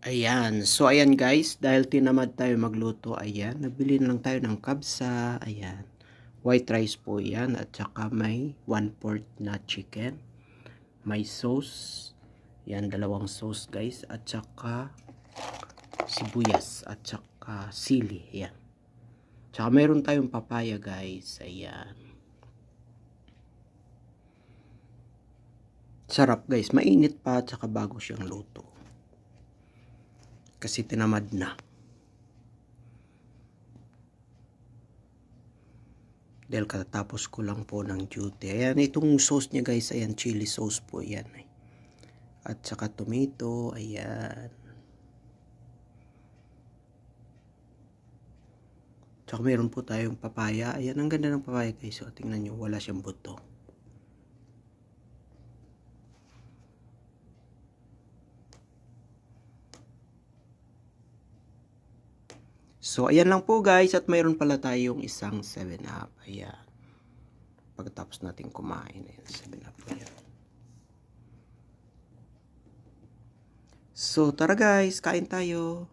Ayan. So, ayan guys. Dahil tinamad tayo magluto, ayan. Nabili na lang tayo ng kabsa. Ayan. White rice po yan. At saka may 1/4 na chicken. May sauce. Yan, dalawang sauce guys. At saka sibuyas. At saka sili. Ayan. Tsaka mayroon tayong papaya guys. Ayan. Sarap guys. Mainit pa. At saka bago siyang luto. Kasi tinamad na. Dahil katatapos ko lang po ng duty. Ayan, itong sauce niya guys. Ayan, chili sauce po yan. At saka tomato. Ayan. Tsaka meron po tayong papaya. Ayan, ang ganda ng papaya guys. So, tingnan nyo, wala siyang buto. So, ayan lang po guys. At mayroon pala tayong isang 7-up. Ayan. Pagkatapos natin kumain. Ayan, 7-up po yan. So, tara guys. Kain tayo.